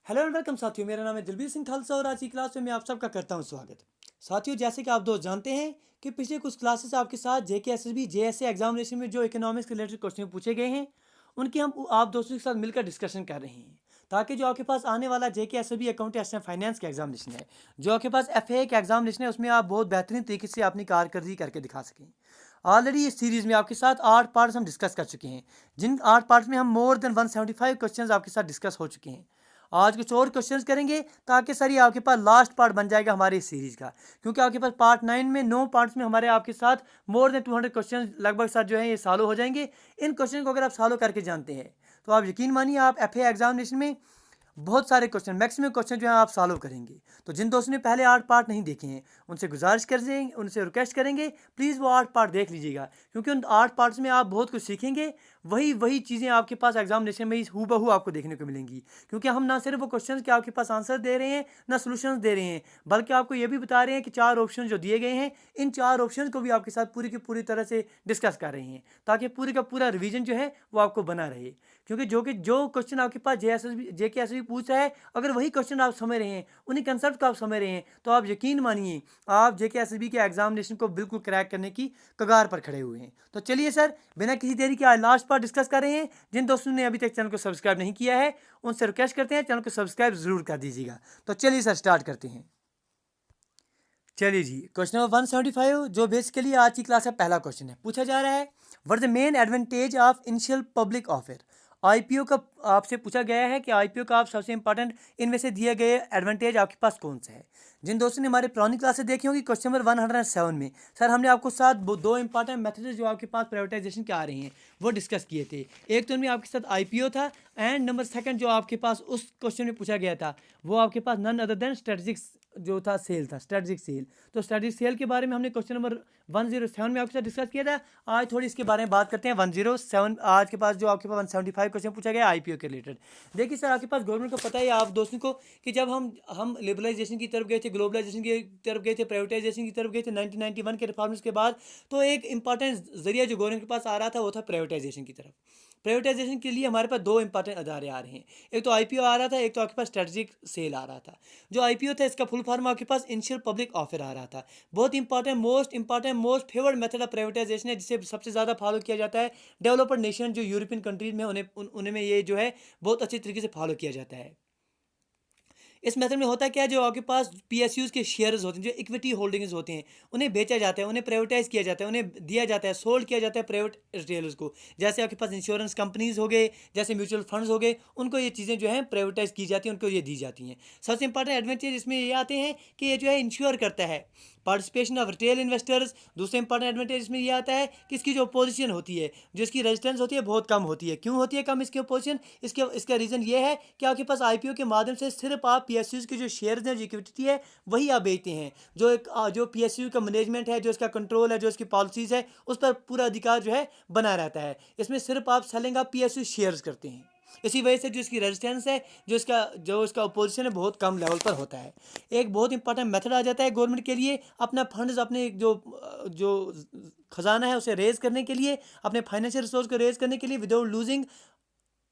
Hello and welcome साथियों, मेरा नाम है दिलबीर सिंह खालसा और आज की क्लास में मैं आप सबका करता हूं स्वागत। साथियों, जैसे कि आप दोस्त जानते हैं कि पिछले कुछ क्लासेस आपके साथ जेके एसएसबी जेएसए एग्जामिनेशन में जो इकोनॉमिक्स के रिलेटेड क्वेश्चन पूछे गए हैं उनकी हम आप दोस्तों के साथ मिलकर डिस्कशन कर रहे हैं, ताकि जो आपके पास आने वाला जेके एसएसबी अकाउंट एस फाइनेंस का एग्जामिनेशन है, जो आपके पास एफए का एग्जामिनेशन है, उसमें आप बहुत बेहतरीन तरीके से अपनी कारकर्दगी करके दिखा सकें। ऑलरेडी इस सीरीज़ में आपके साथ 8 पार्ट्स हम डिस्कस कर चुके हैं, जिन 8 पार्ट्स में हम मोर देन 175 क्वेश्चंस आपके साथ डिस्कस हो चुके हैं। आज कुछ और क्वेश्चंस करेंगे ताकि सर ये आपके पास लास्ट पार्ट बन जाएगा हमारी इस सीरीज़ का, क्योंकि आपके पास पार्ट 9 में 9 पार्ट्स में हमारे आपके साथ मोर देन 200 क्वेश्चन लगभग सर जो है ये सॉल्व हो जाएंगे। इन क्वेश्चन को अगर आप सॉल्व करके जानते हैं तो आप यकीन मानिए आप एफए एग्जामिनेशन में बहुत सारे क्वेश्चन, मैक्सिमम क्वेश्चन जो है आप सॉल्व करेंगे। तो जिन दोस्तों ने पहले 8 पार्ट नहीं देखे हैं उनसे गुजारिश कर देंगे, उनसे रिक्वेस्ट करेंगे प्लीज़ वो 8 पार्ट देख लीजिएगा, क्योंकि उन 8 पार्ट्स में आप बहुत कुछ सीखेंगे। वही चीज़ें आपके पास एग्जामिनेशन में ही हूबहू आपको देखने को मिलेंगी, क्योंकि हम ना सिर्फ वो क्वेश्चन के आपके पास आंसर दे रहे हैं ना सोल्यूशन दे रहे हैं, बल्कि आपको ये भी बता रहे हैं कि 4 ऑप्शन जो दिए गए हैं इन 4 ऑप्शन को भी आपके साथ पूरी की पूरी तरह से डिस्कस कर रहे हैं, ताकि पूरी का पूरा रिवीजन जो है वो आपको बना रहे। क्योंकि जो क्वेश्चन आपके पास जेके एस पूछ रहा है, अगर वही क्वेश्चन आप समझ रहे हैं, उन्हीं कंसेप्ट को आप समझ रहे हैं, तो आप यकीन मानिए आप जेके एस के एग्जामिनेशन को बिल्कुल क्रैक करने की कगार पर खड़े हुए हैं। तो चलिए सर, बिना किसी देरी के आज लास्ट पार्ट डिस्कस कर रहे हैं। जिन दोस्तों ने अभी तक चैनल को सब्सक्राइब नहीं किया है उनसे रिक्वेस्ट करते हैं चैनल को सब्सक्राइब जरूर कर दीजिएगा। तो चलिए सर स्टार्ट करते हैं। चलिए जी, क्वेश्चन नंबर 175 जो बेसिकली आज की क्लास का पहला क्वेश्चन है, पूछा जा रहा है what is the main advantage of initial public offer. IPO का आपसे पूछा गया है कि आईपीओ का आप सबसे इंपॉर्टेंट इनमें से दिए गए एडवांटेज आपके पास कौन सा है। जिन दोस्तों ने हमारे पुरानी क्लासेस देखी होंगी, क्वेश्चन नंबर 107 में सर हमने आपको साथ दो इंपॉर्टेंट मेथड जो आपके पास प्राइवेटाइजेशन के आ रहे हैं वो डिस्कस किए थे। एक तो उनमें आपके साथ आईपीओ था, एंड नंबर सेकंड जो आपके पास उस क्वेश्चन में पूछा गया था वो आपके पास नन अदर देन स्ट्रेटजिक जो था सेल था, स्ट्रेटजिक सेल। तो स्ट्रेटजिक सेल के बारे में हमने क्वेश्चन नंबर 107 में आपके साथ डिस्कस किया था। आज थोड़ी इसके बारे में बात करते हैं। 107 आज के पास जो आपके पास 175 क्वेश्चन पूछा गया आईपीओ के रिलेटेड। देखिए सर, आपके पास गवर्नमेंट को पता है आप दोस्तों को कि जब हम लिबरलाइजेशन की तरफ गए थे, ग्लोबलाइजेशन की तरफ गए थे, प्राइवेटाइजेशन की तरफ गए थे 1991 के रिफॉर्म्स के बाद, तो एक इंपॉर्टेंट जरिया जो गवर्नमेंट के पास आ रहा था वो था प्राइवेटाइजेशन की तरफ। प्राइवेटाइजेशन के लिए हमारे पास दो इंपॉर्टेंट अदारे आ रहे हैं, एक तो आईपीओ आ रहा था, एक तो आपके पास स्ट्रेटजिक सेल आ रहा था। जो आईपीओ था इसका फुल फॉर्म आपके पास इनिशियल पब्लिक ऑफर आ रहा था। बहुत important, most favoured method of privatisation है, जिसे सबसे ज़्यादा फॉलो किया जाता है डेवलप्ड नेशन जो यूरोपियन कंट्रीज में, उन्हें में ये जो है बहुत अच्छी तरीके से फॉलो किया जाता है। इस मेथड में होता क्या है, जो आपके पास पीएसयूज के शेयर्स होते हैं, जो इक्विटी होल्डिंग्स होते हैं, उन्हें बेचा जाता है, उन्हें प्राइवेटाइज किया जाता है, उन्हें दिया जाता है, सोल्ड किया जाता है प्राइवेट रिटेलर्स को। जैसे आपके पास इंश्योरेंस कंपनीज हो गए, जैसे म्यूचुअल फंड्स हो गए, उनको ये चीज़ें जो है प्राइवेटाइज की जाती हैं, उनको ये दी जाती हैं। सबसे इंपॉर्टेंट एडवांटेज इसमें ये आते हैं कि ये जो है इंश्योर करता है पार्टिसिपेशन ऑफ रिटेल इन्वेस्टर्स। दूसरा इंपॉर्टेंट एडवांटेज इसमें ये आता है कि इसकी जो अपोजिशन होती है, जो इसकी रेजिस्टेंस होती है, बहुत कम होती है। क्यों होती है कम इसकी अपोजिशन? इसका रीज़न ये है कि आपके पास आईपीओ के माध्यम से सिर्फ आप पीएसयूज के जो शेयर्स हैं, जो इक्विटी है, वही आप बेचते हैं। जो पीएसयू का मैनेजमेंट है, जो इसका कंट्रोल है, जो इसकी पॉलिसीज़ है, उस पर पूरा अधिकार जो है बना रहता है। इसमें सिर्फ आप सेलिंग आप पीएसयू शेयर्स करते हैं। इसी वजह से जो इसकी रेजिस्टेंस है, जो इसका अपोजिशन है, बहुत कम लेवल पर होता है। एक बहुत इंपॉर्टेंट मेथड आ जाता है गवर्नमेंट के लिए अपना फंड्स, अपने जो खजाना है उसे रेज करने के लिए, अपने फाइनेंशियल रिसोर्स को रेज करने के लिए without losing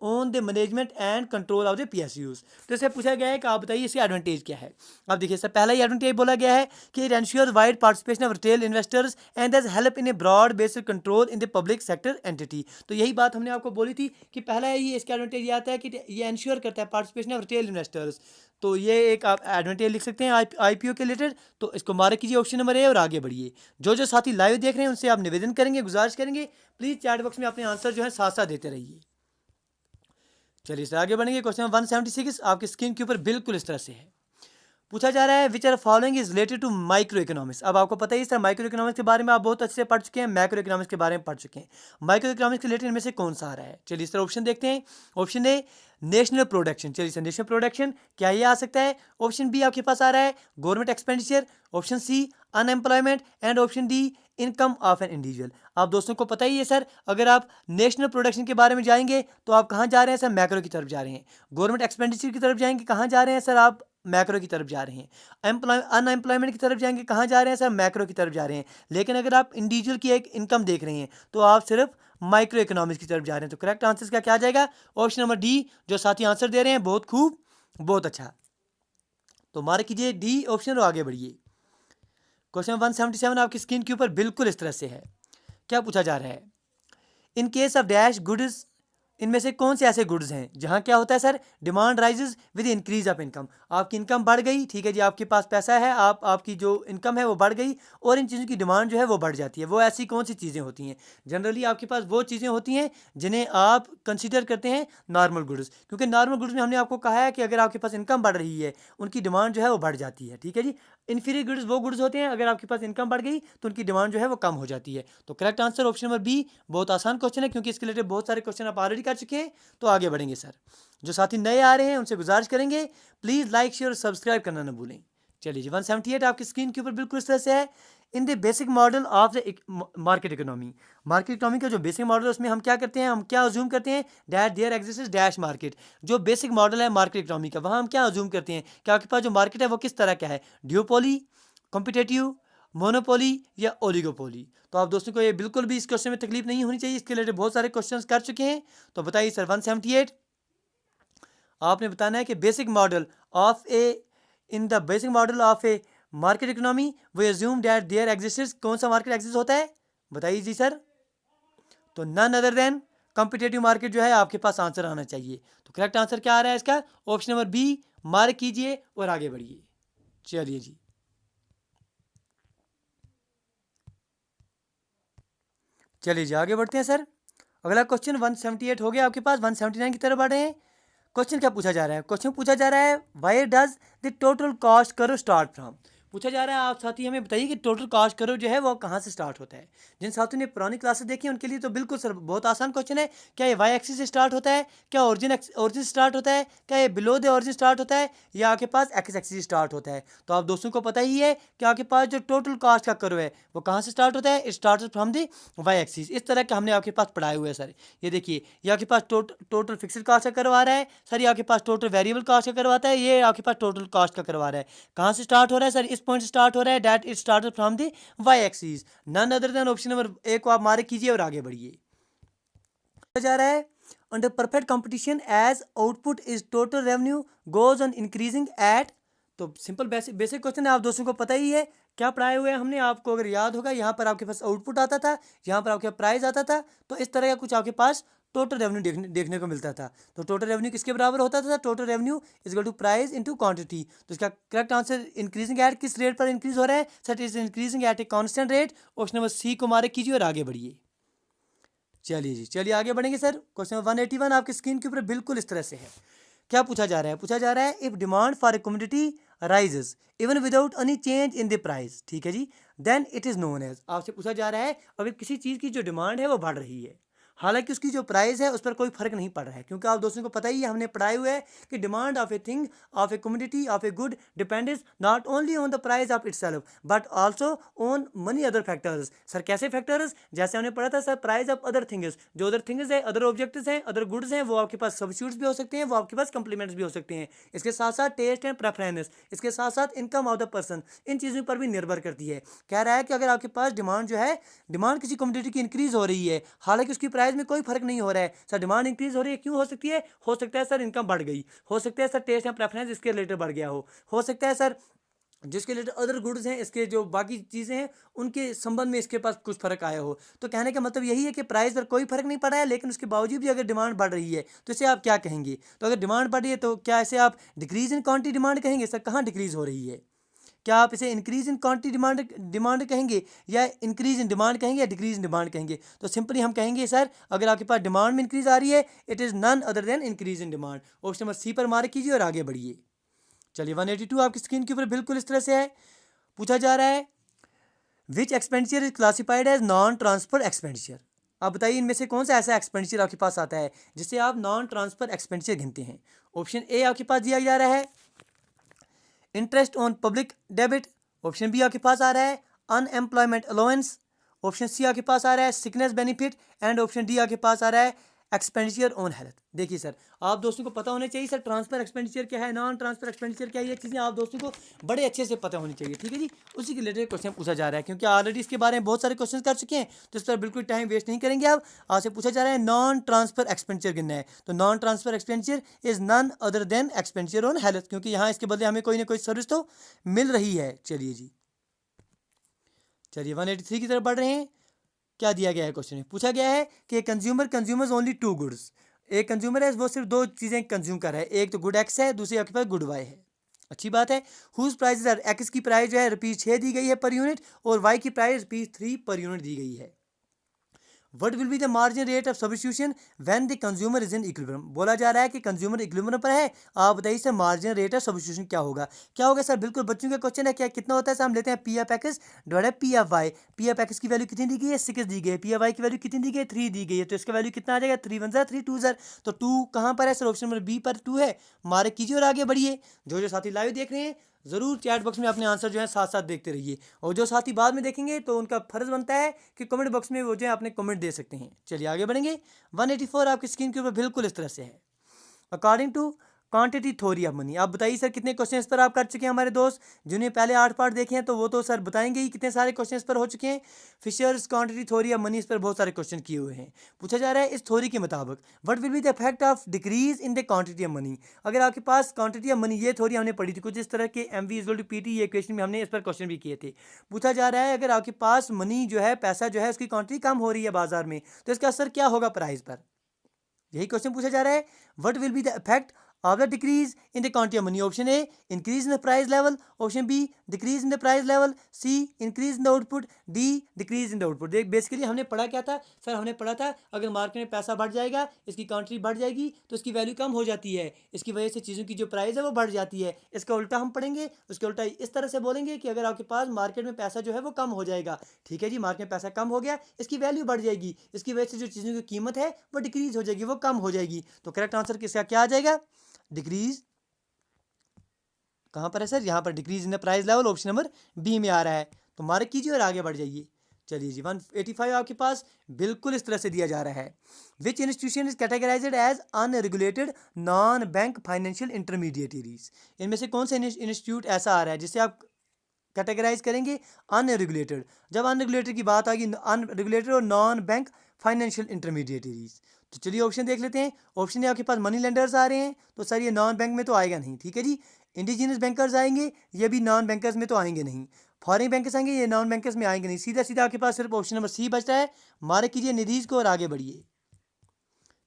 on the management and control of the PSUs. तो इससे पूछा गया है कि आप बताइए इसका एडवांटेज क्या है। अब देखिए सर, पहला ही एडवांटेज बोला गया है कि it ensure wide participation of retail investors and that help in a broad based control in the public sector entity. तो यही बात हमने आपको बोली थी कि पहला ही इसका एडवांटेज ये आता है कि ये एंश्योर करता है पार्टिसिपेशन ऑफ रिटेल इन्वेस्टर्स। तो ये एक आप एडवांटेज लिख सकते हैं आईपीओ के रिलेटेड। तो इसको मार्क कीजिए ऑप्शन नंबर ए और आगे बढ़िए। जो साथी लाइव देख रहे हैं उनसे आप निवेदन करेंगे, गुजारिश करेंगे, प्लीज़ चैट बॉक्स में अपने आंसर जो है साथ साथ देते रहिए। चलिए सर आगे बढ़ेंगे। क्वेश्चन 176 आपकी स्क्रीन के ऊपर बिल्कुल इस तरह से है। पूछा जा रहा है which are following is related to micro economics. अब आपको पता ही सर माइक्रो इकोनॉमिक्स के बारे में आप बहुत अच्छे से पढ़ चुके हैं, मैक्रो इकोनॉमिक्स के बारे में पढ़ चुके हैं। माइक्रो इकोनॉमिक्स के रिलेटेड इनमें से कौन सा आ रहा है? चलिए सर ऑप्शन देखते हैं। ऑप्शन ए नेशनल प्रोडक्शन। चलिए सर नेशनल प्रोडक्शन क्या ये आ सकता है? ऑप्शन बी आपके पास आ रहा है government expenditure, option C unemployment, and option D income of an individual. आप दोस्तों को पता ही है सर, अगर आप नेशनल प्रोडक्शन के बारे में जाएंगे तो आप कहाँ जा रहे हैं सर? मैक्रो की तरफ जा रहे हैं। गवर्नमेंट एक्सपेंडिचर की तरफ जाएंगे, कहाँ जा रहे हैं सर? आप मैक्रो की तरफ जा रहे हैं। अनएम्प्लॉयमेंट की तरफ जाएंगे, कहाँ जा रहे हैं सर? मैक्रो की तरफ जा रहे हैं। लेकिन अगर आप इंडिविजुअल की एक इनकम देख रहे हैं तो आप सिर्फ माइक्रो इकोनॉमिक्स की तरफ जा रहे हैं। तो करेक्ट आंसर क्या क्या आ जाएगा? Option number D. जो साथी आंसर दे रहे हैं बहुत खूब, बहुत अच्छा, तो मार्क कीजिए डी ऑप्शन और आगे बढ़िए। क्वेश्चन 177 आपकी स्क्रीन के ऊपर बिल्कुल इस तरह से है। क्या पूछा जा रहा है, in case of dash goods, इनमें से कौन से ऐसे गुड्स हैं जहां क्या होता है sir, demand rises with increase of income. आपकी इनकम बढ़ गई, ठीक है जी, आपके पास पैसा है, आपकी जो इनकम है वो बढ़ गई और इन चीज़ों की डिमांड जो है वो बढ़ जाती है। वो ऐसी कौन सी चीज़ें होती हैं, जनरली आपके पास वो चीज़ें होती हैं जिन्हें आप कंसिडर करते हैं नॉर्मल गुड्स, क्योंकि नॉर्मल गुड्स में हमने आपको कहा है कि अगर आपके पास इनकम बढ़ रही है उनकी डिमांड जो है वो बढ़ जाती है, ठीक है जी। इन्फीरियर गुड्स वो गुड्स होते हैं अगर आपके पास इनकम बढ़ गई तो उनकी डिमांड जो है वो कम हो जाती है। तो correct answer option number B. बहुत आसान क्वेश्चन है क्योंकि इसके रिलेटेड बहुत सारे क्वेश्चन आप ऑलरेडी कर चुके हैं। तो आगे बढ़ेंगे सर, जो साथी नए आ रहे हैं उनसे गुजारिश करेंगे प्लीज़ लाइक शेयर और सब्सक्राइब करना न भूलें। चलिए जी, 178 आपकी स्क्रीन के ऊपर बिल्कुल इस तरह से है। इन the basic model of the market economy, market economy का जो बेसिक मॉडल है उसमें हम क्या करते हैं, हम क्या अज्यूम करते हैं, dash there exist dash market. जो बेसिक मॉडल है मार्केट इकोनॉमी का, वहाँ हम क्या अज्यूम करते हैं कि आपके पास जो मार्केट है वो किस तरह का है, ड्यूपोली, कॉम्पिटेटिव, मोनोपोली या ओलिगोपोली। तो आप दोस्तों को ये बिल्कुल भी इस क्वेश्चन में तकलीफ नहीं होनी चाहिए, इसके रिलेटेड बहुत सारे क्वेश्चन कर चुके हैं। तो बताइए सर 178 आपने बताना है कि basic model of a, in the basic model of a market economy we assume that there exist, कौन सा मार्केट एग्जिस्ट होता है, बताइए जी सर। तो none other than competitive market जो है आपके पास आंसर आना चाहिए। तो करेक्ट आंसर क्या आ रहा है इसका, ऑप्शन नंबर बी, मार्क कीजिए और आगे बढ़िए। चलिए जी, चलिए जी आगे बढ़ते हैं सर। अगला क्वेश्चन 178 हो गया आपके पास, 179 की तरफ बढ़ रहे हैं। क्वेश्चन क्या पूछा जा रहा है, क्वेश्चन पूछा जा रहा है why does the total cost करो स्टार्ट फ्रॉम। पूछा जा रहा है आप साथी हमें बताइए कि टोटल कॉस्ट करो जो है वो कहाँ से स्टार्ट होता है। जिन साथियों ने पुरानी क्लासेस देखी उनके लिए तो बिल्कुल सर बहुत आसान क्वेश्चन है। क्या ये वाई एक्सिस से स्टार्ट होता है, क्या ओरिजिन स्टार्ट होता है, क्या ये बिलो द ओरिजिन स्टार्ट होता है, या आपके पास एक्स एक्सिस स्टार्ट होता है। तो आप दोस्तों को पता ही है कि आपके पास जो टोटल कॉस्ट का करो है वो कहाँ से स्टार्ट होता है, it start from the Y axis. इस तरह का हमने आपके पास पढ़ाए हुए है सर। ये देखिए, ये आपके पास टोटल फिक्स्ड कॉस्ट का करवा रहा है सर, ये आपके पास टोटल वेरिएबल कॉस्ट का करवाता है, ये आपके पास टोटल कॉस्ट का करवा रहा है। कहाँ से स्टार्ट हो रहा है सर, इस पॉइंट से स्टार्ट हो रहा है, that it started from the Y axis. None other than option number A को आप मार्क कीजिए और आगे बढ़िए। जा रहा है under perfect competition as output is total revenue goes on increasing at. तो सिंपल बेसिक क्वेश्चन है, आप दोस्तों को पता ही है क्या पढ़ाए हुए हैं हमने आपको, अगर याद होगा यहाँ पर आपके पास आउटपुट आता था, यहाँ पर आपके प्राइस आता था, तो इस तरह का कुछ आपके पास टोटल रेवेन्यू देखने को मिलता था। तो टोटल रेवेन्यू किसके बराबर होता था, total revenue is equal to price into quantity. तो इसका करेक्ट आंसर इंक्रीजिंग एट किस रेट पर इंक्रीज हो रहा है sir, is increasing at a constant rate. Option number C को मार्क कीजिए और आगे बढ़िए। चलिए जी, चलिए आगे बढ़ेंगे सर। क्वेश्चन 181 आपकी स्क्रीन के ऊपर बिल्कुल इस तरह से है। क्या पूछा जा रहा है, पूछा जा रहा है if demand for a commodity rises even without any change in the price, ठीक है जी, then it is known as. आपसे पूछा जा रहा है अगर किसी चीज़ की जो डिमांड है वो बढ़ रही है, हालांकि उसकी जो प्राइस है उस पर कोई फर्क नहीं पड़ रहा है, क्योंकि आप दोस्तों को पता ही है हमने पढ़ाए हुए है कि demand of a thing, of A commodity, of a good depends not only on the price of itself but also on money other factors. Sir कैसे फैक्टर्स, जैसे हमने पढ़ा था sir price of other things, जो other things है, other objects हैं, other goods हैं, वो आपके पास सब्स्टिट्यूट्स भी हो सकते हैं, वो आपके पास कंप्लीमेंट्स भी हो सकते हैं। इसके साथ साथ टेस्ट एंड प्रेफरेंस, इसके साथ साथ इनकम ऑफ द पर्सन, इन चीज़ों पर भी निर्भर करती है। कह रहा है कि अगर आपके पास डिमांड जो है, डिमांड किसी कमोडिटी की इंक्रीज हो रही है, हालांकि उसकी प्राइस में कोई फर्क नहीं हो रहा है सर, डिमांड इंक्रीज हो रही है, क्यों हो सकती है, हो सकता है सर इनकम बढ़ गई, हो सकता है सर टेस्ट या प्रेफरेंस इसके रिलेटेड बढ़ गया हो सकता है सर जिसके रिलेटेड अदर गुड्स हैं, इसके जो बाकी चीज़ें हैं उनके संबंध में इसके पास कुछ फर्क आया हो। तो कहने का मतलब यही है कि प्राइस पर कोई फर्क नहीं पड़ा है, लेकिन उसके बावजूद भी अगर डिमांड बढ़ रही है तो इसे आप क्या कहेंगे। तो अगर डिमांड बढ़ रही है तो क्या इसे आप डिक्रीज इन क्वांटिटी डिमांड कहेंगे, सर कहाँ डिक्रीज हो रही है, क्या आप इसे इंक्रीज इन क्वांटिटी डिमांड कहेंगे, या इंक्रीज इन डिमांड कहेंगे, या डिक्रीज इन डिमांड कहेंगे। तो सिंपली हम कहेंगे सर अगर आपके पास डिमांड में इंक्रीज आ रही है it is none other than increase in demand. Option number C पर मार्क कीजिए और आगे बढ़िए। चलिए 182 आपकी स्क्रीन के ऊपर बिल्कुल इस तरह से है। पूछा जा रहा है which expenditure is classified as non transfer expenditure. आप बताइए इनमें से कौन सा ऐसा एक्सपेंडिचर आपके पास आता है जिसे आप नॉन ट्रांसफर एक्सपेंडिचर गिनते हैं। ऑप्शन ए आपके पास दिया जा रहा है interest on public debit, option B आपके पास आ रहा है अनएम्प्लॉयमेंट अलाउंस, ऑप्शन सी आपके पास आ रहा है sickness benefit, and option D आपके पास आ रहा है एक्सपेंडिचर ऑन हेल्थ। देखिए सर, आप दोस्तों को पता होना चाहिए सर ट्रांसफर एक्सपेंडिचर क्या है, नॉन ट्रांसफर एक्सपेंडिचर क्या है, ये चीज़ें आप दोस्तों को बड़े अच्छे से पता होनी चाहिए, ठीक है जी। उसी के रिलेटेड क्वेश्चन पूछा जा रहा है, क्योंकि ऑलरेडी इसके बारे में बहुत सारे क्वेश्चन कर चुके हैं, तो इस पर बिल्कुल टाइम वेस्ट नहीं करेंगे। आप आपसे पूछा जा रहा है नॉन ट्रांसफर एक्सपेंडिचर कितना है, तो non transfer expenditure is none other than expenditure on health, क्योंकि यहाँ इसके बदले हमें कोई ना कोई सर्विस तो मिल रही है। चलिए जी, चलिए 183 की तरफ बढ़ रहे हैं। क्या दिया गया है क्वेश्चन में, पूछा गया है कि consumer consumers only two goods. एक कंज्यूमर है वो सिर्फ दो चीज़ें कंज्यूम कर रहा है, एक तो गुड एक्स है, दूसरी आपके पास गुड वाई है। अच्छी बात है। हुज प्राइस आर, एक्स की प्राइस जो है ₹6 दी गई है पर यूनिट, और वाई की प्राइस ₹3 पर यूनिट दी गई है। What will be the margin rate of substitution when the consumer is in equilibrium? बोला जा रहा है कि कंज्यूमर इक्विलिब्रियम पर है। आप बताइए sir margin rate of substitution क्या होगा, क्या होगा सर? बिल्कुल बच्चों का क्वेश्चन है। क्या कितना होता है सर? हम लेते हैं P F X divided P F Y. P F X की वैल्यू कितनी दी गई है? 6 दी गई है। पी एफ वाई की वैल्यू कितनी दी गई है? 3 दी गई है। तो इसका वैल्यू कितना आ जाएगा? 3 1 3 2 सर। तो 2 कहाँ पर है सर? ऑप्शन नंबर बी पर 2 है। मार्क कीजिए और आगे बढ़िए। जो साथी लाइव देख रहे हैं ज़रूर चैट बॉक्स में अपने आंसर जो है साथ साथ देखते रहिए, और जो साथी बाद में देखेंगे तो उनका फर्ज बनता है कि कमेंट बॉक्स में वो जो है अपने कमेंट दे सकते हैं। चलिए आगे बढ़ेंगे। 184 आपकी स्क्रीन के ऊपर बिल्कुल इस तरह से है। According to quantity theory of money. आप बताइए सर कितने क्वेश्चन इस पर आप कर चुके हैं? हमारे दोस्त जिन्हें पहले 8 पार्ट देखे हैं तो वो तो सर बताएंगे ही कितने सारे क्वेश्चन इस पर हो चुके हैं। Fisher's quantity theory of money, इस पर बहुत सारे क्वेश्चन किए हुए हैं। पूछा जा रहा है इस थ्योरी के मुताबिक what will be the effect of decrease in the quantity of money. अगर आपके पास क्वांटिटी ऑफ मनी, ये थ्योरी हमने पढ़ी थी कुछ इस तरह के MV=PT, ये क्वेश्चन में हमने इस पर क्वेश्चन भी किए थे। पूछा जा रहा है अगर आपके पास मनी जो है, पैसा जो है, उसकी क्वांटिटी कम हो रही है बाजार में, तो इसका असर क्या होगा प्राइस पर? यही क्वेश्चन पूछा जा रहा है। What will be the effect of the decrease in the quantity of money? Option A, increase in the price level. Option B, decrease in the price level. C, increase in the output. D, decrease in the output. देख basically हमने पढ़ा क्या था sir? हमने पढ़ा था अगर market में पैसा बढ़ जाएगा, इसकी क्वांटिटी बढ़ जाएगी तो इसकी वैल्यू कम हो जाती है, इसकी वजह से चीज़ों की जो प्राइस है वो बढ़ जाती है। इसका उल्टा हम पढ़ेंगे, उसके उल्टा इस तरह से बोलेंगे कि अगर आपके पास मार्केट में पैसा जो है वो कम हो जाएगा, ठीक है जी, मार्केट में पैसा कम हो गया, इसकी वैल्यू बढ़ जाएगी, इसकी वजह से जो चीज़ों की कीमत है वो डिक्रीज हो जाएगी, वो कम हो जाएगी। तो करेक्ट आंसर किसका क्या आ जाएगा? डिक्रीज कहाँ पर है सर? यहाँ पर decrease in the price level, option number B में आ रहा है। तो मार्क कीजिए और आगे बढ़ जाइए। चलिए जी 185 आपके पास बिल्कुल इस तरह से दिया जा रहा है। Which institution is categorised as unregulated non bank financial intermediaries. इनमें से कौन सा इंस्टीट्यूट ऐसा आ रहा है जिसे आप कैटेगराइज करेंगे अनरेगुलेटेड? जब अनरेगुलेटेड की बात आएगी, अनरेगुलेटेड और नॉन बैंक फाइनेंशियल इंटरमीडिएटरीज, तो चलिए ऑप्शन देख लेते हैं। ऑप्शन ए आपके पास मनी लेंडर्स आ रहे हैं, तो सर ये नॉन बैंक में तो आएगा नहीं, ठीक है जी। इंडिजिनस बैंकर्स आएंगे, ये भी नॉन बैंकर्स में तो आएंगे नहीं। फॉरेन बैंकर्स आएंगे, ये नॉन बैंकर्स में आएंगे नहीं। सीधा सीधा आपके पास सिर्फ ऑप्शन नंबर सी बचता है। मार्क कीजिए निधीज को और आगे बढ़िए।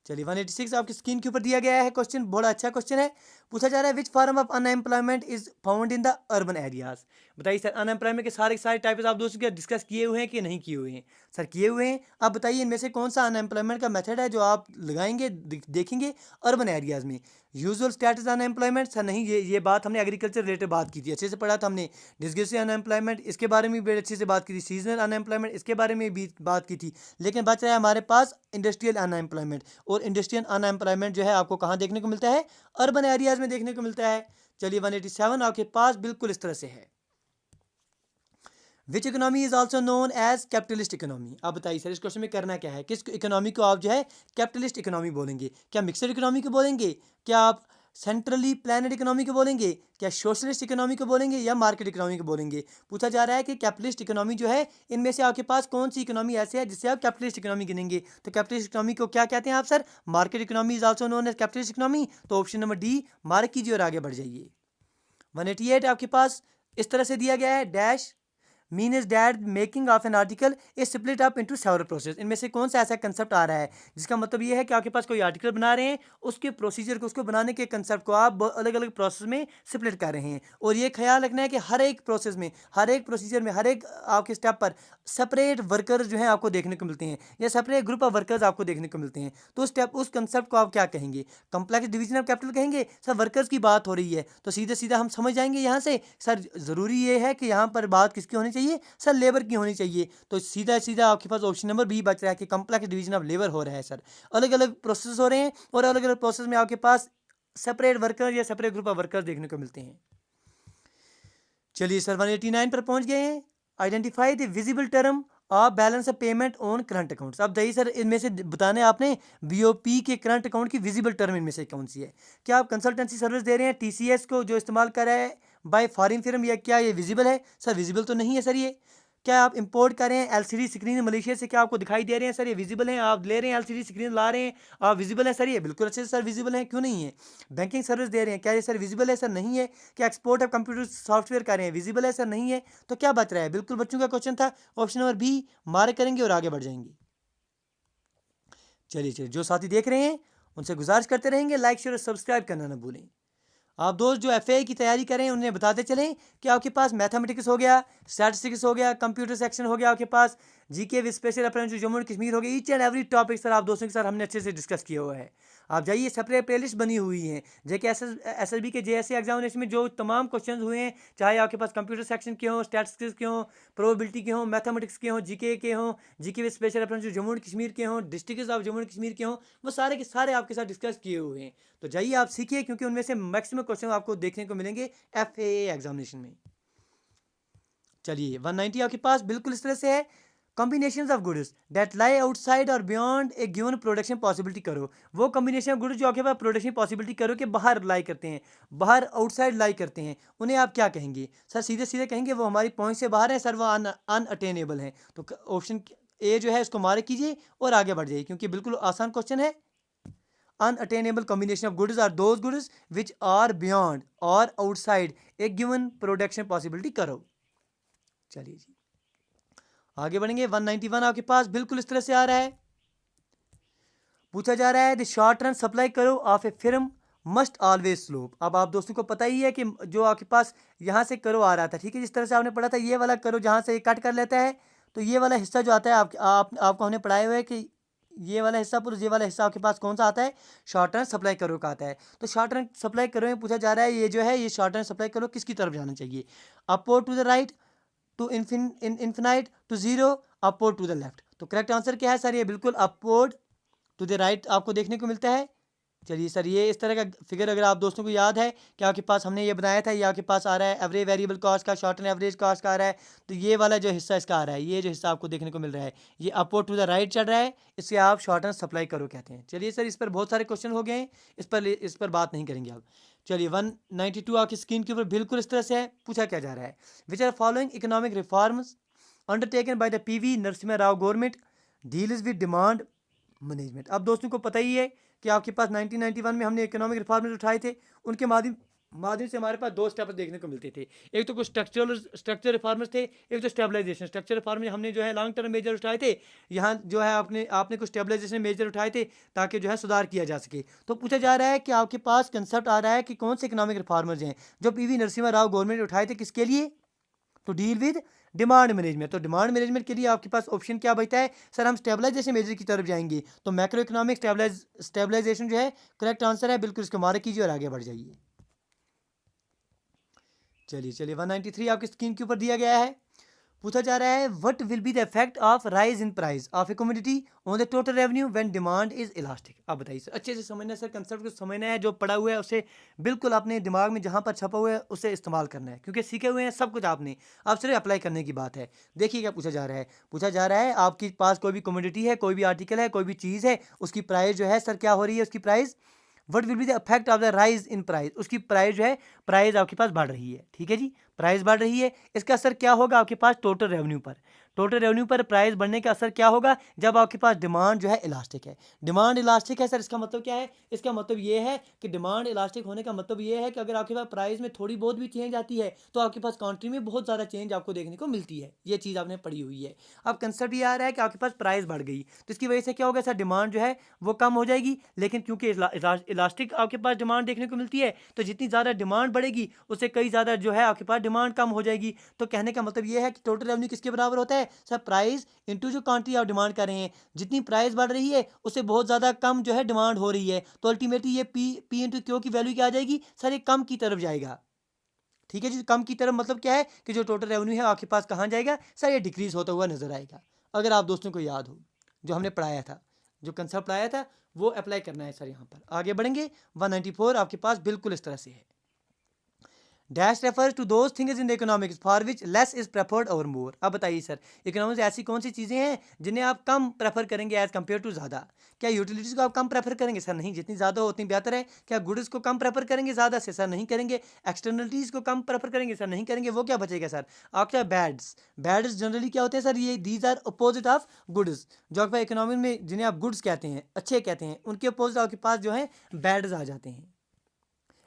चलिए 186 आपकी स्क्रीन के ऊपर दिया गया है क्वेश्चन, बड़ा अच्छा क्वेश्चन है। पूछा जा रहा है which form of unemployment is found in the urban areas. बताइए सर अनएम्प्लॉयमेंट के सारे टाइप्स आप दोस्तों के डिस्कस किए हुए हैं कि नहीं किए हुए हैं? सर किए हुए हैं। आप बताइए इनमें से कौन सा अनएम्प्लॉयमेंट का मेथड है जो आप लगाएंगे देखेंगे अर्बन एरियाज में? यूजुअल स्टेटस अनएम्प्लॉयमेंट सर नहीं, ये बात हमने एग्रीकल्चर रिलेटेड बात की थी, अच्छे से पढ़ा था हमने। डिस्ग्रेसिव अनएम्प्लॉयमेंट इसके बारे में भी अच्छे से बात की थी। सीजनल अनएम्प्लॉयमेंट इसके बारे में भी बात की थी। लेकिन बच रहा है हमारे पास इंडस्ट्रियल अनएम्प्लॉयमेंट, और इंडस्ट्रियल अनएम्प्लॉयमेंट जो है आपको कहाँ देखने को मिलता है? अर्बन एरियाज में देखने को मिलता है। चलिए 187 आपके पास बिल्कुल इस तरह से है। Which economy is also known as capitalist economy. आप बताइए सर इस क्वेश्चन में करना क्या है? किस इकोनॉमी को आप जो है कैपिटलिस्ट इकोनॉमी बोलेंगे? क्या मिक्सड इकोनॉमी को बोलेंगे? क्या आप सेंट्रली प्लानड इकोनॉमी को बोलेंगे? क्या सोशलिस्ट इकोनॉमी को बोलेंगे? या मार्केट इकोनॉमी को बोलेंगे? पूछा जा रहा है कि कैपिटलिस्ट इकोनॉमी जो है इनमें से आपके पास कौन सी इकोनॉमी ऐसे है जिससे आप कैपिटलिस्ट इकोनॉमी गिनेंगे? तो कैपिटलिस्ट इकोनॉमी को क्या कहते हैं आप sir? Market economy is also known as capitalist economy. तो ऑप्शन नंबर डी मार्क कीजिए और आगे बढ़ जाइए। 188 आपके पास इस तरह से दिया गया है। Dash mean is that making of an article is split up into several process. इनमें से कौन सा ऐसा कंसेप्ट आ रहा है जिसका मतलब ये है कि आपके पास कोई आर्टिकल बना रहे हैं, उसके प्रोसीजर को, उसको बनाने के कंसेप्ट को आप अलग अलग प्रोसेस में स्प्लिट कर रहे हैं। और ये ख्याल रखना है कि हर एक प्रोसेस में, हर एक प्रोसीजर में, हर एक आपके स्टेप पर सेपरेट वर्कर्स जो हैं आपको देखने को मिलते हैं, या सेपरेट ग्रुप ऑफ वर्कर्स आपको देखने को मिलते हैं। तो उस कंसेप्ट को आप क्या कहेंगे? कम्प्लेक्स डिवीजन ऑफ कैपिटल कहेंगे? सर वर्कर्स की बात हो रही है तो सीधे सीधा हम समझ जाएंगे यहाँ से सर ज़रूरी ये है कि यहाँ पर बात किसकी होनी चाहिए? सर लेबर की होनी चाहिए। तो सीधा सीधा आपके पास ऑप्शन नंबर बी बच रहा है कि कम्प्लेक्स डिवीजन ऑफ लेबर हो रहा है सर। अलग अलग प्रोसेस हो रहे हैं और अलग अलग प्रोसेस में आपके पास सेपरेट वर्कर या सेपरेट ग्रुप ऑफ वर्कर्स देखने को मिलते हैं। चलिए सर 189 पर पहुंच गए हैं। Identify the visible term of balance payment on current accounts. अब जाइए सर, इनमें से बताने आपने बीओपी के करंट अकाउंट की विजिबल टर्म इनमें से कौन सी है? क्या आप कंसल्टेंसी सर्विस दे रहे हैं टीसीएस को जो इस्तेमाल कर रहा है बाय फॉरेन फिर्म, या क्या ये विजिबल है? सर विजिबल तो नहीं है सर ये। क्या आप इंपोर्ट कर रहे हैं एलसीडी स्क्रीन मलेशिया से, क्या आपको दिखाई दे रहे हैं सर? ये विजिबल हैं। आप ले रहे हैं एलसीडी स्क्रीन ला रहे हैं, आप विजिबल है सर? ये बिल्कुल अच्छे से सर विजिबल है, क्यों नहीं है? बैंकिंग सर्विस दे रहे हैं, क्या ये सर विजिबल है? सर नहीं है। क्या एक्सपोर्ट ऑफ कंप्यूटर सॉफ्टवेयर कर रहे हैं, विजिबल है सर? नहीं है। तो क्या बच रहा है? बिल्कुल बच्चों का क्वेश्चन था, ऑप्शन नंबर बी मार्क करेंगे और आगे बढ़ जाएंगे। चलिए चलिए, जो साथी देख रहे हैं उनसे गुजारिश करते रहेंगे लाइक शेयर और सब्सक्राइब करना ना भूलें। आप दोस्त जो एफएआई की तैयारी करें उन्हें बताते चलें कि आपके पास मैथमेटिक्स हो गया, स्टैटिस्टिक्स हो गया, कंप्यूटर सेक्शन हो गया, आपके पास जीके विद स्पेशल रेफरेंस जो जम्मू एंड कश्मीर हो गया, each and every topic sir आप दोस्तों के साथ हमने अच्छे से डिस्कस किया हुआ है। आप जाइए, सेपरेट प्लेलिस्ट बनी हुई है जेके एसएसबी के जेएसए एग्जामिनेशन में जो तमाम क्वेश्चन हुए हैं, चाहे आपके पास कंप्यूटर सेक्शन के हों, स्टैटिस्टिक्स के हों, प्रोबेबिलिटी के हों, मैथमेटिक्स के हों, जीके के हों, जीके विद स्पेशल रेफरेंस जो जम्मू एंड कश्मीर के हों, district of Jammu and Kashmir के हों, वो सारे के सारे आपके साथ डिस्कस किए हुए हैं। तो जाइए आप सीखिए, क्योंकि उनमें से मैक्सिमम क्वेश्चन आपको देखने को मिलेंगे एफएए एग्जामिनेशन में। चलिए 190 आपके पास बिल्कुल इस तरह से है, combination of goods that lie outside और बियॉन्ड ए गिवन प्रोडक्शन पॉसिबिलिटी करो। वो कॉम्बिनेशन ऑफ गुड्स जो आपके पास प्रोडक्शन पॉसिबिलिटी करो के बाहर लाई करते हैं, बाहर आउटसाइड लाई करते हैं, उन्हें आप क्या कहेंगे? सर सीधे सीधे कहेंगे वो हमारी पॉइंट से बाहर है सर, वो अनअटेनेबल है। तो ऑप्शन ए जो है उसको मार्क कीजिए और आगे बढ़ जाइए, क्योंकि बिल्कुल आसान क्वेश्चन है। Unattainable combination of goods are those goods which are beyond और outside a given production possibility curve. चलिए जी आगे बढ़ेंगे। 191 आपके पास बिल्कुल इस तरह से आ रहा है, पूछा जा रहा है द शॉर्ट रन सप्लाई करो of A film must always slope. अब आप दोस्तों को पता ही है कि जो आपके पास यहाँ से करो आ रहा था, ठीक है, जिस तरह से आपने पढ़ा था ये वाला करो जहाँ से कट कर लेता है, तो ये वाला हिस्सा जो आता है आपको हमने पढ़ाए हुए है कि ये वाला हिस्सा प्लस ये वाला हिस्सा आपके पास कौन सा आता है? शॉर्ट रन सप्लाई करो का आता है। तो शॉर्ट रन सप्लाई करो में पूछा जा रहा है ये जो है ये शॉर्ट रन सप्लाई करो किसकी तरफ जाना चाहिए? Upward to the right, to infinite, to zero, upward to the left. तो करेक्ट आंसर क्या है सर? ये बिल्कुल अपवर्ड टू द राइट आपको देखने को मिलता है। चलिए सर, ये इस तरह का फिगर अगर आप दोस्तों को याद है कि आपके पास हमने ये बनाया था, ये आपके पास आ रहा है एवरेज वेरिएबल कॉस्ट का, शॉर्ट एंड एवरेज कॉस्ट का आ रहा है, तो ये वाला जो हिस्सा इसका आ रहा है, ये जो हिस्सा आपको देखने को मिल रहा है ये अपवर्ड टू द राइट चल रहा है, इससे आप शॉर्ट एंड सप्लाई करो कहते हैं। चलिए सर, इस पर बहुत सारे क्वेश्चन हो गए हैं, इस पर बात नहीं करेंगे आप। चलिए 192 आपकी स्क्रीन के ऊपर बिल्कुल इस तरह से है, पूछा क्या जा रहा है? Which are following economic reforms undertaken by the PV Narasimha Rao government deals with demand management. अब दोस्तों को पता ही है कि आपके पास 1991 में हमने इकोनॉमिक रिफॉर्म्स उठाए थे, उनके माध्यम से हमारे पास दो स्टेप्स देखने को मिलते थे। एक तो कुछ स्ट्रक्चर रिफॉर्म्स थे, एक तो स्टेबलाइजेशन। स्ट्रक्चर रिफॉर्म में हमने जो है लॉन्ग टर्म मेजर उठाए थे, यहाँ जो है आपने कुछ स्टेबलाइजेशन मेजर उठाए थे ताकि जो है सुधार किया जा सके। तो पूछा जा रहा है कि आपके पास कंसेप्ट आ रहा है कि कौन से इकोनॉमिक रिफॉर्मर्स हैं जो पीवी नरसिम्हा राव गवर्नमेंट उठाए थे, किसके लिए? तो डील विद डिमांड मैनेजमेंट। तो डिमांड मैनेजमेंट के लिए आपके पास ऑप्शन क्या बचता है सर? हम स्टेबलाइजेशन मेजर की तरफ जाएंगे, तो मैक्रो इकोनॉमिक स्टेबलाइजेशन जो है करेक्ट आंसर है, बिल्कुल इसको मार्क कीजिए और आगे बढ़ जाइए। चलिए चलिए 193 आपकी स्क्रीन के ऊपर दिया गया है, पूछा जा रहा है what will be the effect of rise in price of A commodity on the total revenue when demand is elastic. आप बताइए सर, अच्छे से समझना है सर, कंसेप्ट को समझना है, जो पढ़ा हुआ है उसे बिल्कुल अपने दिमाग में जहाँ पर छपा हुआ है उसे इस्तेमाल करना है, क्योंकि सीखे हुए हैं सब कुछ आपने, आप सिर्फ अप्लाई करने की बात है। देखिए क्या पूछा जा रहा है, पूछा जा रहा है आपके पास कोई भी कमोडिटी है, कोई भी आर्टिकल है, कोई भी चीज़ है, उसकी प्राइस जो है सर क्या हो रही है? उसकी price what will be the effect of the rise in price, उसकी प्राइस जो है प्राइस आपके पास बढ़ रही है, ठीक है जी, प्राइस बढ़ रही है, इसका असर क्या होगा आपके पास टोटल रेवेन्यू पर? टोटल रेवेन्यू पर प्राइस बढ़ने का असर क्या होगा जब आपके पास डिमांड जो है इलास्टिक है? डिमांड इलास्टिक है सर, इसका मतलब क्या है? इसका मतलब ये है कि डिमांड इलास्टिक होने का मतलब ये है कि अगर आपके पास प्राइस में थोड़ी बहुत भी चेंज आती है तो आपके पास क्वांटिटी में बहुत ज़्यादा चेंज आपको देखने को मिलती है। ये चीज़ आपने पढ़ी हुई है। अब कंसेप्ट ये आ रहा है कि आपके पास प्राइस बढ़ गई तो इसकी वजह से क्या होगा सर? डिमांड जो है वो कम हो जाएगी, लेकिन क्योंकि इलास्टिक आपके पास डिमांड देखने को मिलती है तो जितनी ज़्यादा डिमांड बढ़ेगी उससे कई ज़्यादा जो है आपके पास डिमांड कम हो जाएगी। तो कहने का मतलब ये है कि टोटल रेवेन्यू किसके बराबर होता है सर? प्राइस इंटू जो क्वांटिटी आप डिमांड कर रहे हैं। जितनी प्राइस बढ़ रही है उससे बहुत ज़्यादा कम जो है डिमांड हो रही है, तो अल्टीमेटली ये पी इंटू क्यू की वैल्यू क्या आ जाएगी सर? ये कम की तरफ जाएगा, ठीक है जी। कम की तरफ मतलब क्या है कि जो टोटल रेवेन्यू है आपके पास कहाँ जाएगा सर? ये डिक्रीज होता हुआ नजर आएगा। अगर आप दोस्तों को याद हो जो हमने पढ़ाया था, जो कंसेप्ट पढ़ाया था वो अप्लाई करना है सर। यहाँ पर आगे बढ़ेंगे। 194 आपके पास बिल्कुल इस तरह से है, dash refers to those things in the economics for which less is preferred over more. अब बताइए सर, इकोनॉमिक्स ऐसी कौन सी चीज़ें हैं जिन्हें आप कम प्रेफर करेंगे एज कम्पेयर टू ज़्यादा? क्या यूटिलिटीज़ को आप कम प्रेफर करेंगे? सर नहीं, जितनी ज़्यादा हो उतनी बेहतर है। क्या गुड्स को कम प्रेफर करेंगे ज़्यादा से? सर नहीं करेंगे। एक्सटर्नलिटीज़ को कम प्रेफर करेंगे? सर नहीं करेंगे। वो क्या बचेगा सर? आपका बैड्स। बैड्स जनरली क्या होते हैं सर? ये these are opposite of goods. जो आपका इकोनॉमी में जिन्हें आप गुड्स कहते हैं, अच्छे कहते हैं, उनके अपोजिट आपके पास जो है बैड्स आ जाते हैं।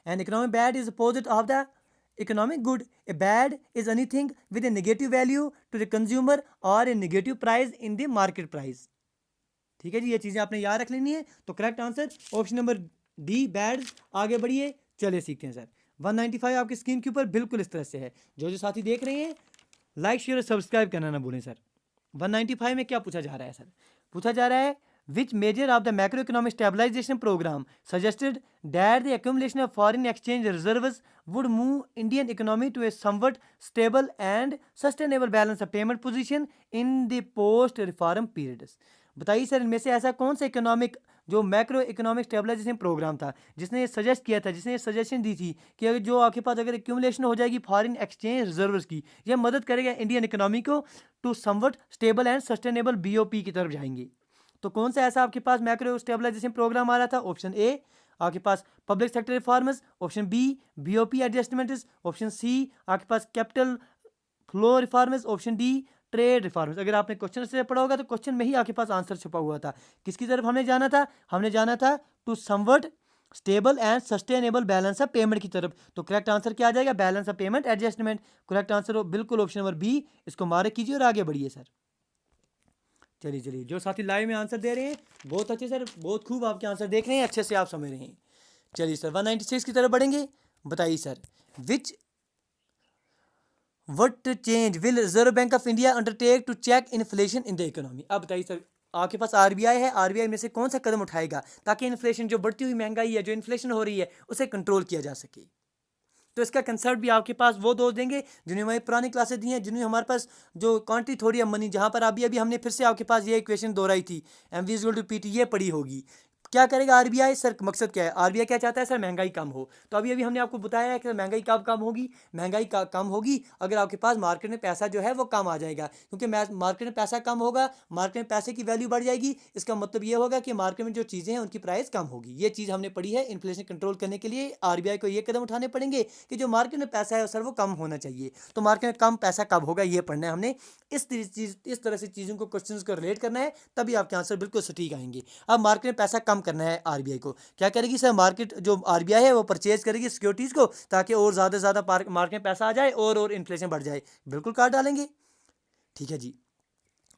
And economic bad is opposite of the economic good. A bad is anything with a negative value to the consumer or a negative price in the market price. ठीक है जी, ये चीज़ें आपने याद रख लेनी है। तो correct answer option number D, bad. आगे बढ़िए, चलिए सीखते हैं सर। 195 आपकी स्क्रीन के ऊपर बिल्कुल इस तरह से है। जो साथी देख रहे हैं लाइक शेयर और सब्सक्राइब करना ना भूलें सर। 195 में क्या पूछा जा रहा है सर? पूछा जा रहा है which measure of the macroeconomic stabilization program suggested that the accumulation of foreign exchange reserves would move Indian economy to a somewhat stable and sustainable balance of payment position in the post reform periods. बताइए sir, इनमें से ऐसा कौन सा economic जो macro economic stabilization programme था जिसने ये सजेस्ट किया था, जिसने ये सजेशन दी थी कि अगर जो आपके पास अगर एक्यूमुलेशन हो जाएगी फॉरेन एक्सचेंज रिजर्व्स की, यह मदद करेगा इंडियन इकोनॉमी को to somewhat stable and sustainable BOP की तरफ जाएंगे। तो कौन सा ऐसा आपके पास मैक्रो स्टेबलाइजेशन प्रोग्राम आ रहा था? ऑप्शन ए आपके पास public sector reforms, option B BOP adjustments, option C आपके पास capital flow reforms, option D trade reforms. अगर आपने क्वेश्चन से पढ़ा होगा तो क्वेश्चन में ही आपके पास आंसर छुपा हुआ था। किसकी तरफ हमने जाना था? हमने जाना था to somewhat stable and sustainable balance of payment की तरफ। तो करेक्ट आंसर क्या आ जाएगा? Balance of payment adjustment. Correct answer बिल्कुल ऑप्शन नंबर बी। इसको मार्क कीजिए और आगे बढ़िए सर। चलिए चलिए, जो साथी लाइव में आंसर दे रहे हैं बहुत अच्छे सर, बहुत खूब आपके आंसर देख रहे हैं, अच्छे से आप समझ रहे हैं। चलिए सर 196 की तरफ बढ़ेंगे। बताइए sir, which what change will Reserve Bank of India undertake to check inflation in the economy? अब बताइए सर, आपके पास आरबीआई है, आरबीआई में से कौन सा कदम उठाएगा ताकि इन्फ्लेशन, जो बढ़ती हुई महंगाई है, जो इन्फ्लेशन हो रही है, उसे कंट्रोल किया जा सके? तो इसका कंसेप्ट भी आपके पास वो दोस्त देंगे जिन्हें हमारी पुरानी क्लासेस दी हैं, जिन्हें हमारे पास जो क्वांटिटी थोड़ी है मनी, जहाँ पर अभी हमने फिर से आपके पास ये इक्वेशन दोहराई थी, M V is equal to P T, ये पड़ी होगी। क्या करेगा आरबीआई? सर मकसद क्या है? आरबीआई क्या चाहता है सर? महंगाई कम हो। तो अभी हमने आपको बताया है कि महंगाई कब कम होगी? महंगाई कम होगी अगर आपके पास मार्केट में पैसा जो है वो कम आ जाएगा, क्योंकि मार्केट में पैसा कम होगा, मार्केट में पैसे की वैल्यू बढ़ जाएगी। इसका मतलब ये होगा कि मार्केट में जो चीज़ें हैं उनकी प्राइस कम होगी। ये चीज़ हमने पढ़ी है। इन्फ्लेशन कंट्रोल करने के लिए आरबीआई को ये कदम उठाने पड़ेंगे कि जो मार्केट में पैसा है सर वो कम होना चाहिए। तो मार्केट में कम पैसा कब होगा ये पढ़ना है हमने। इस तरह से चीज़ों को, क्वेश्चन को रिलेट करना है, तभी आपके आंसर बिल्कुल सटीक आएंगे। अब मार्केट में पैसा कम करना है आरबीआई को, क्या करेगी सर? मार्केट जो आरबीआई है वो परचेज करेगी सिक्योरिटीज़ को, ताकि और ज़्यादा से ज़्यादा मार्केट में पैसा आ जाए और इन्फ्लेशन बढ़ जाए। बिल्कुल काट डालेंगे। ठीक है जी,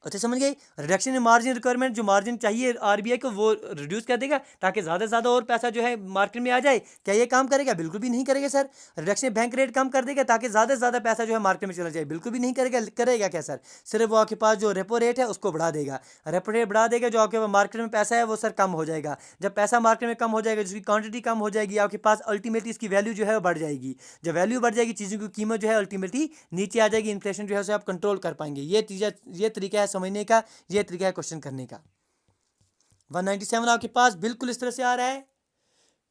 अच्छा समझ गए। रिडक्शन इन मार्जिन रिक्वायरमेंट, जो मार्जिन चाहिए आरबीआई को वो रिड्यूस कर देगा ताकि ज़्यादा से ज़्यादा और पैसा जो है मार्केट में आ जाए। क्या ये काम करेगा? बिल्कुल भी नहीं करेगा सर। रिडक्शन बैंक रेट कम कर देगा ताकि ज़्यादा से ज़्यादा पैसा जो है मार्केट में चला जाए। बिल्कुल भी नहीं करेगा। करेगा क्या सर? सिर्फ वो आपके पास जो रेपो रेट है उसको बढ़ा देगा। रेपो रेट बढ़ा देगा, जो आपके मार्केट में पैसा है वो सर कम हो जाएगा। जब पैसा मार्केट में कम हो जाएगा, जिसकी क्वान्टिटी कम हो जाएगी, आपके पास अल्टीमेटली इसकी वैल्यू जो है वो बढ़ जाएगी। जब वैल्यू बढ़ जाएगी, चीज़ों की कीमत जो है अल्टीमेटली नीचे आ जाएगी। इन्फ्लेशन जो है उसे आप कंट्रोल कर पाएंगे। ये तरीका है समझने का, ये तरीका है क्वेश्चन करने का। 197 आपके पास बिल्कुल इस तरह से आ रहा है।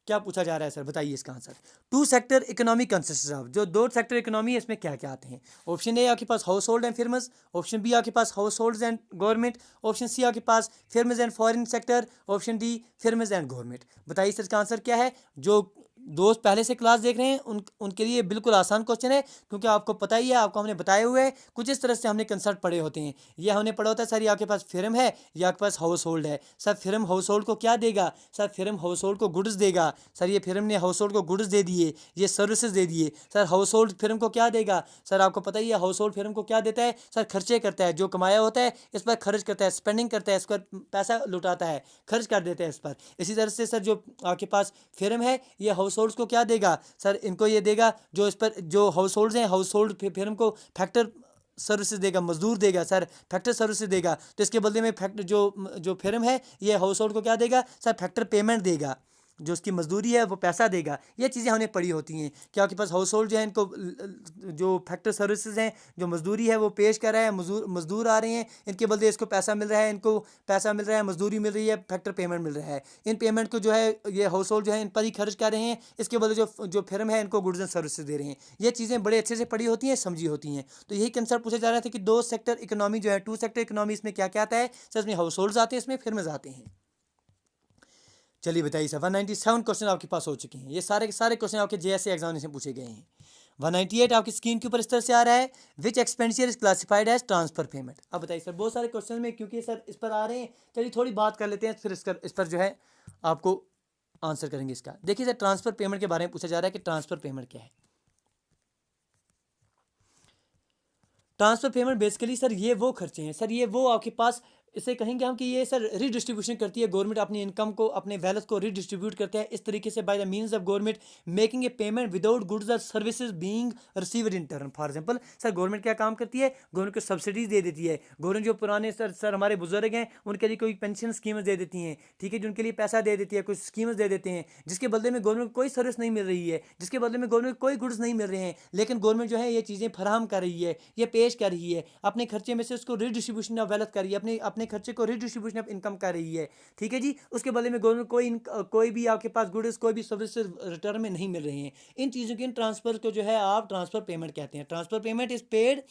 क्या पूछा जा रहा है सर? बताइए इसका answer. Two sector economy consist of, जो दो सेक्टर इकोनॉमी है इसमें क्या क्या आते हैं? ऑप्शन ए आपके पास household and firms, option B आपके पास household and government, option C आपके पास firms and foreign sector, option D firms and government. बताइए सर इसका आंसर क्या है? जो दोस्त पहले से क्लास देख रहे हैं उनके लिए बिल्कुल आसान क्वेश्चन है, क्योंकि आपको पता ही है, आपको हमने बताए हुए हैं। कुछ इस तरह से हमने कंसेप्ट पढ़े होते हैं। ये हमने पढ़ा होता है सर, ये आपके पास फिर्म है, ये आपके पास हाउस होल्ड है। सर फिर्म हाउस होल्ड को क्या देगा? सर फिर्म हाउस होल्ड को गुड्स देगा। सर ये फिर्म ने हाउस होल्ड को गुड्स दे दिए, ये सर्विसेज दे दिए। सर हाउस होल्ड फिर्म को क्या देगा? सर आपको पता ही है हाउस होल्ड फिर्म को क्या देता है? सर खर्चे करता है, जो कमाया होता है इस पर खर्च करता है, स्पेंडिंग करता है, इस पर पैसा लुटाता है, खर्च कर देता है इस पर। इसी तरह से सर जो आपके पास फिर्म है ये हाउस होल्ड को क्या देगा? सर इनको ये देगा, जो इस पर जो हाउस होल्ड्स हैं, हाउस होल्ड फिर्म को फैक्टर सर्विसेज देगा, मजदूर देगा सर, फैक्टर सर्विसेज देगा। तो इसके बदले में फैक्टर जो फिर्म है ये हाउस होल्ड को क्या देगा? सर फैक्टर पेमेंट देगा। जो उसकी मजदूरी है वो पैसा देगा। ये चीज़ें हमने पढ़ी होती हैं कि आपके पास हाउस होल्ड जो है इनको जो फैक्टर सर्विसेज हैं, जो मजदूरी है वो पेश कर रहा है, मजदूर आ रहे हैं, इनके बदले इसको पैसा मिल रहा है, इनको पैसा मिल रहा है, मजदूरी मिल रही है, फैक्टर पेमेंट मिल रहा है। इन पेमेंट को जो है ये हाउस होल्ड जो है इन पर ही खर्च कर रहे हैं, इसके बदले जो फिर्म है इनको गुड्स एंड सर्विसेज दे रहे हैं। ये चीज़ें बड़े अच्छे से पढ़ी होती हैं, समझी होती हैं। तो यही कंसेप्ट पूछा जा रहा था कि दो सेक्टर इकोनॉमी जो है, टू सेक्टर इकोनॉमी, इसमें क्या क्या आता है सर? इसमें हाउस होल्ड्स आते हैं, इसमें फिर्म्स आते हैं। चलिए बताइए सर, 197 क्वेश्चन आपके पास हो चुके हैं। ये सारे के सारे क्वेश्चन आपके जेएसए एग्जामिनेशन में पूछे गए हैं। 198 आपकी स्क्रीन के ऊपर इस तरह से आ रहा है, which expenditure is classified as transfer payment. अब बताइए सर, बहुत सारे क्वेश्चन में क्योंकि सर इस पर आ रहे हैं, चलिए थोड़ी बात कर लेते हैं, फिर इस पर जो है आपको आंसर करेंगे इसका। देखिए सर, ट्रांसफर पेमेंट के बारे में पूछा जा रहा है कि ट्रांसफर पेमेंट क्या है। ट्रांसफर पेमेंट बेसिकली सर ये वो खर्चे हैं सर, ये वो आपके पास, इसे कहेंगे हम कि ये सर रिडिस्ट्रीब्यूशन करती है गवर्नमेंट, अपनी इनकम को, अपने वेल्थ को रिडिस्ट्रीब्यूट करते हैं इस तरीके से, by the means of government making a payment without goods और services being received in turn. For example sir, government क्या काम करती है? गवर्नमेंट को सब्सिडीज दे देती है। गवर्नमेंट जो पुराने सर हमारे बुजुर्ग हैं उनके लिए कोई पेंशन स्कीम्स दे देती हैं, ठीक है, जो उनके लिए पैसा दे देती है, कुछ स्कीम्स दे देते हैं, जिसके बदले में गवर्नमेंट को कोई सर्विस नहीं मिल रही है, जिसके बदले में गवर्नमेंट को कोई गुड्स नहीं मिल रहे हैं, लेकिन गवर्नमेंट जो है ये चीज़ें फराहम कर रही है, ये पेश कर रही है, अपने खर्चे में से उसको रिडिस्ट्रीब्यूशन ऑफ वेल्थ कर रही है, अपने खर्चे को रिडिस्ट्रीब्यूशन ऑफ इनकम कर रही है, ठीक है जी। उसके बदले में गवर्नमेंट कोई भी आपके पास गुड्स, कोई भी सर्विस रिटर्न में नहीं मिल रहे हैं। इन चीज़ों के, इन ट्रांसफर को जो है आप ट्रांसफर पेमेंट कहते हैं। Transfer payment is paid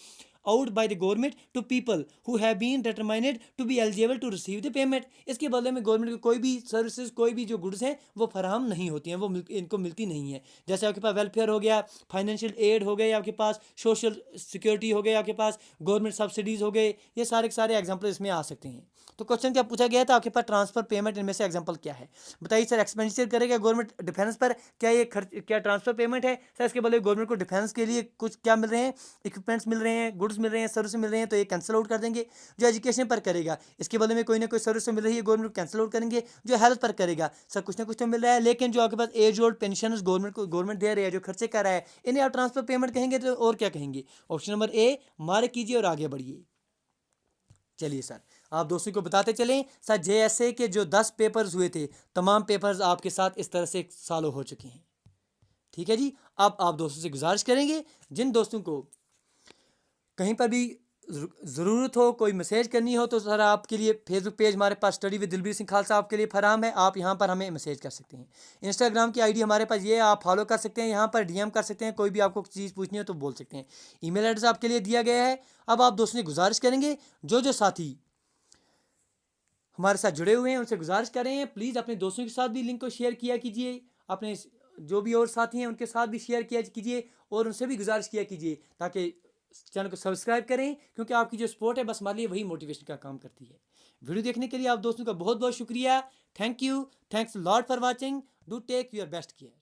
out by the government to people who have been determined to be eligible to receive the payment। इसके बदले में गवर्नमेंट को कोई भी सर्विसेज, कोई भी जो गुड्स हैं वो फराहम नहीं होती हैं, वो इनको मिलती नहीं है। जैसे आपके पास वेलफेयर हो गया, फाइनेंशियल एड हो गए, आपके पास सोशल सिक्योरिटी हो गए, आपके पास गवर्नमेंट सब्सिडीज़ हो गए, ये सारे के सारे एग्जाम्पल इसमें आ सकते हैं। तो क्वेश्चन क्या पूछा गया था आपके पास? ट्रांसफर पेमेंट, इनमें से एग्जाम्पल क्या है बताइए सर? एक्सपेंडिचर करेगा गवर्नमेंट डिफेंस पर, क्या ये खर्च, क्या ट्रांसफर पेमेंट है सर? इसके बदले गवर्नमेंट को डिफेंस के लिए कुछ क्या मिल रहे हैं? इक्विपमेंट्स मिल रहे हैं, गुड्स मिल रहे हैं, सर्विस मिल रहे हैं, तो ये कैंसिल आउट कर देंगे। जो एजुकेशन पर करेगा, इसके बदले में कोई ना कोई सर्विस मिल रही है, गवर्नमेंट कैंसिल आउट करेंगे। जो हेल्थ पर करेगा सर, कुछ ना कुछ तो मिल रहा है, लेकिन जो आपके पास एज ओल्ड पेंशन गवर्नमेंट दे रही है, जो खर्चे कर रहा है, इन्हें आप ट्रांसफर पेमेंट कहेंगे तो और क्या कहेंगे? ऑप्शन नंबर ए मार्क कीजिए और आगे बढ़िए। चलिए सर, आप दोस्तों को बताते चलें सर, जेएसए के जो 10 पेपर्स हुए थे, तमाम पेपर्स आपके साथ इस तरह से सॉल्व हो चुके हैं, ठीक है जी। अब आप दोस्तों से गुजारिश करेंगे, जिन दोस्तों को कहीं पर भी ज़रूरत हो, कोई मैसेज करनी हो, तो सर आपके लिए फेसबुक पेज हमारे पास स्टडी विद दिलबीर सिंह खालसा आपके लिए फराम है, आप यहाँ पर हमें मैसेज कर सकते हैं। इंस्टाग्राम की आईडी हमारे पास ये है, आप फॉलो कर सकते हैं, यहाँ पर डीएम कर सकते हैं, कोई भी आपको चीज़ पूछनी हो तो बोल सकते हैं। ईमेल एड्रेस आपके लिए दिया गया है। अब आप दोस्तों से गुजारिश करेंगे, जो साथी हमारे साथ जुड़े हुए हैं उनसे गुजारिश कर रहे हैं, प्लीज़ अपने दोस्तों के साथ भी लिंक को शेयर किया कीजिए, अपने जो भी और साथी हैं उनके साथ भी शेयर किया कीजिए, और उनसे भी गुजारिश किया कीजिए ताकि चैनल को सब्सक्राइब करें, क्योंकि आपकी जो सपोर्ट है बस हमारे लिए वही मोटिवेशन का काम करती है। वीडियो देखने के लिए आप दोस्तों का बहुत बहुत शुक्रिया। Thank you, thanks lot for watching, do take your best care.